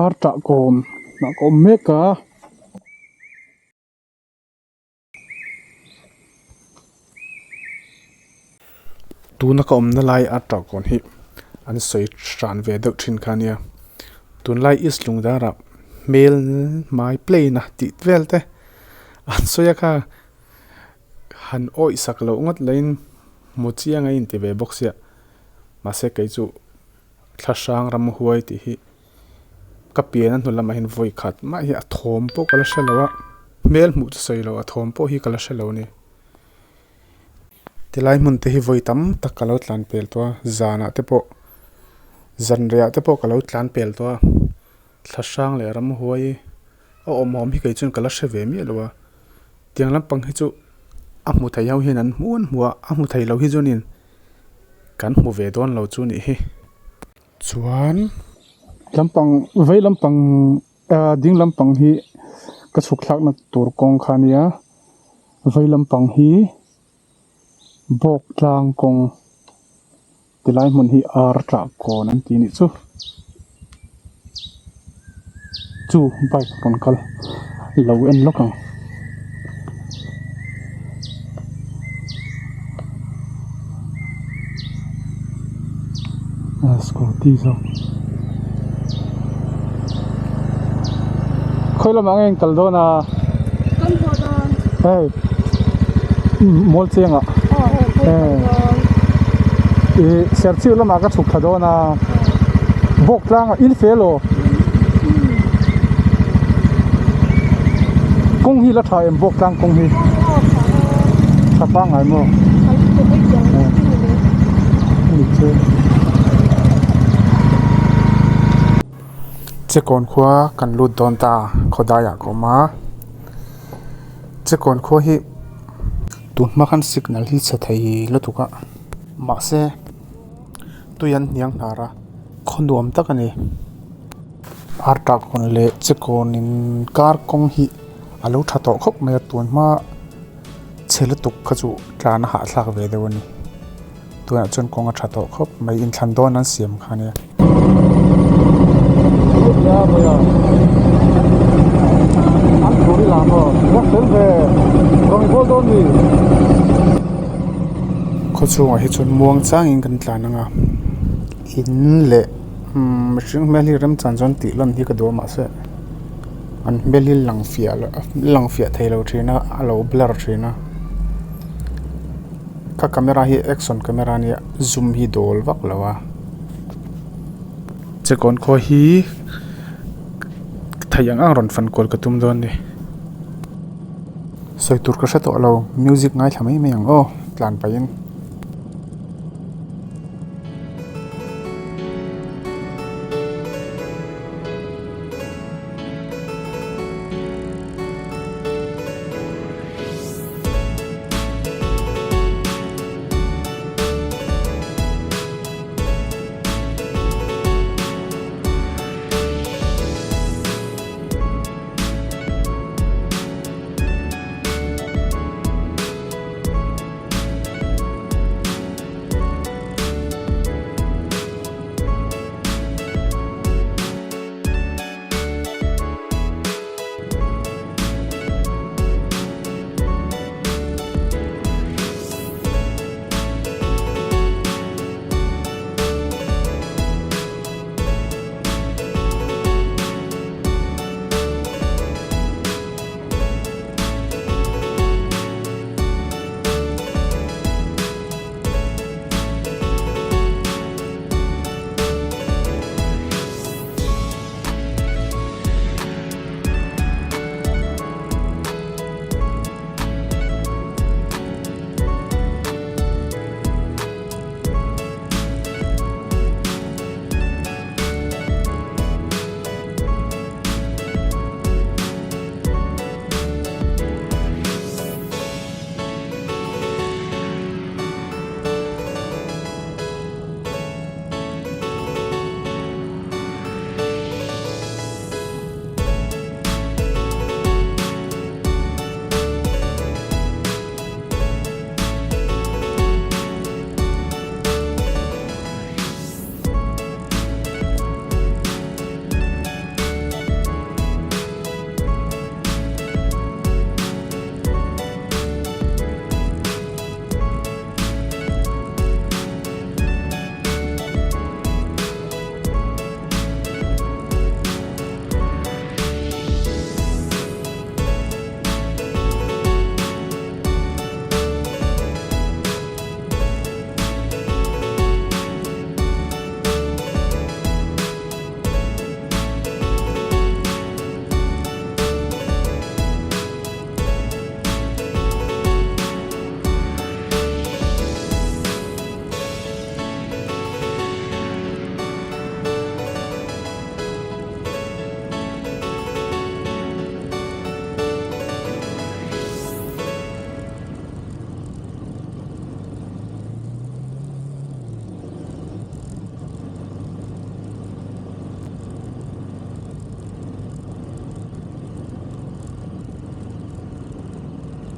ar ta kom na kom meka tu na kom na lai ar ta kon hi an soi tran ve do thin khania tun lai is lung dara mel mai play na ti velte an soya kha han oi sak lo ngot lein mu chianga in ti ve box ya ma se kai chu thlasang ramhuai ti hi kapian an hnulam hin voi khat ma hi a thom po kala shalawa mel mu chu sei lo a thom po hi kala shalo ni tilai mun te hi voi tam tak kalo tlan pel to zana te po zan ria te po kalo tlan pel to thlasang le ramhuai o omom hi kai chun kala shave mi lowa tiang lampang hi chu a mu thai ho hin an muan muwa a mu thai lo hi zonin kan mu ve don lo chu ni hi chuan lampang vei lampang ding lampang hi ka chuk thlak na tur kong khania vei lampang hi bok tlang kong tilai mun hi ar tra kon an ti ni chu bai kon kal lo en lokang Scotty zo khoi la mang en kal do na kan ho don hey mol chenga ser chiu la ma ka chuk thado na bok tlang il felo kong hi la tha em bok tlang kong hi sa pa ngai mo Chekawn khua kan lut don ta khodaya ko ma Chekawn khua hi tun ma khan signal hi cha thai lotuka ma se tuyan niang nara khonduam takani arta kon le Chekawn in kar kong hi alo thato khop me tun ma chele tuk khachu tlana ha thlak ve dewani tuya chon konga thato khop mai in thlan don an siam khania ya boya an thori la mo wa sen ve rong bol don ni kho chu hi chon muang chang in kan tla nanga in le ring mel hi ram chan jon ti lon hi ka do ma se an mel hi lang fia thailo thina alo blur thina ka camera hi action camera ni zoom hi dol wak lawa Chekawn khua hi thayang ang ron fan kol katum don ni soi tur ka sato alo music ngai thamai me ang o tlan pain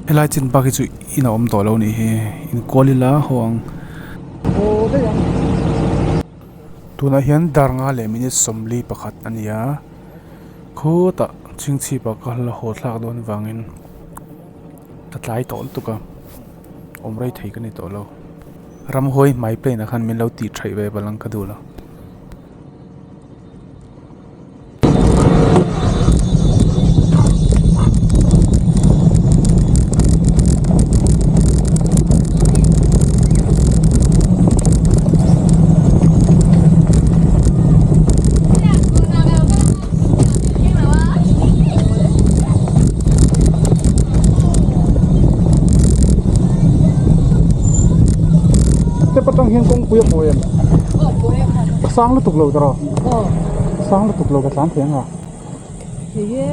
helai chin ba ki chu ina om to lo ni he in kolila hong tuna hian darnga le minute somli pakhat ania khota chingchi pa kal ho thlak don wangin tatlai tol tuka omrei thei ka ni to lo ramhuai mai plane khan min lo ti thai ve balang ka dula patang hian kong puya poem sang lu tuk lo taro sang lu tuk lo ka tlan thiang ha ye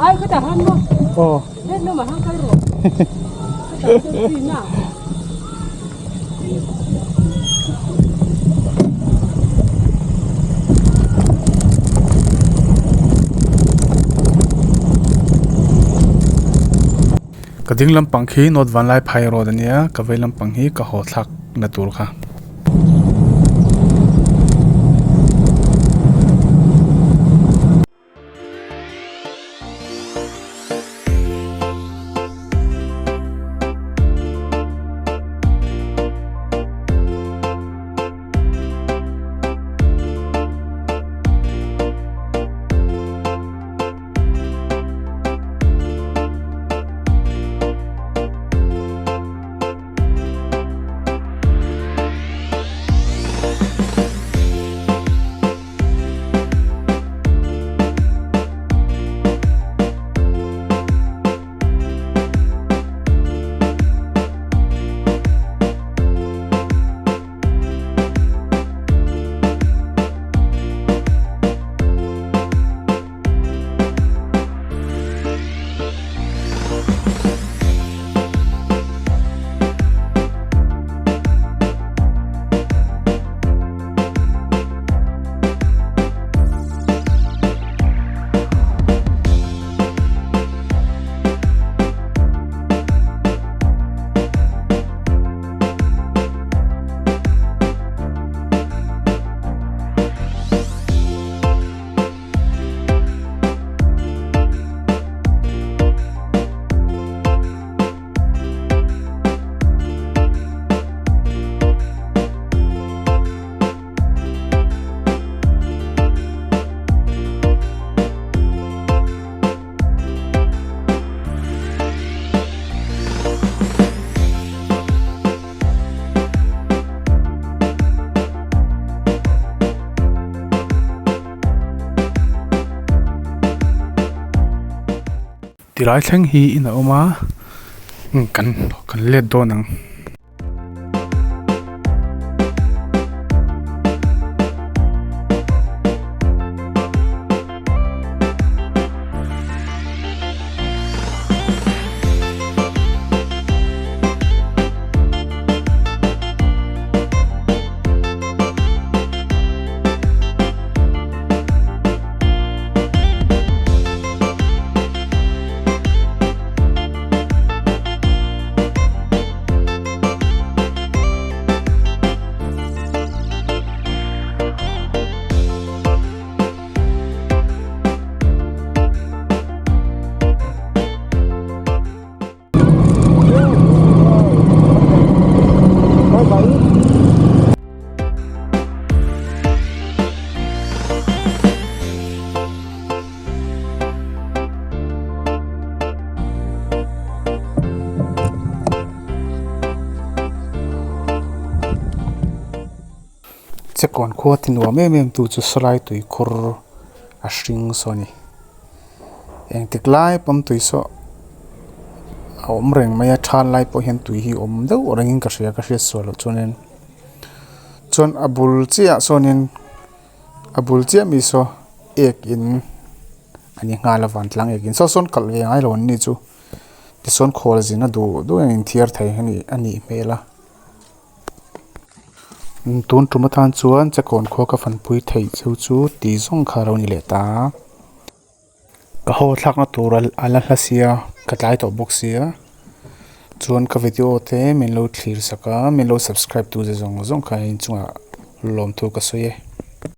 ai ka ta han no hết nó mà han ka ro kading lampang khi not van lai phai ro dania ka vai lampang hi ka ho thak na tur kha tilai thleng hi ina oma kan let do nang Chekawn khua tinua mem tu chu salai tui khur a hring so ni eng tiklai pam tui so om reng maya than lai po hian tui hi om deuh rengin ka hria so lo chuanin chuan abul chia sonin abul chia mi so ek in ani nga la van tlang ekin so son kal ve ngai lo ni chu ti son khol zina du en thiar thai ani mela tun tumathan chuan Chekawn khua ka fan pui thei chu chu ti zong kha ro ni le ta ka ho thlak na tur ala hlasia katlai to box sia chuan ka video te min lo thlir saka min lo subscribe tu ze zong zong kha in chunga lom thu ka soye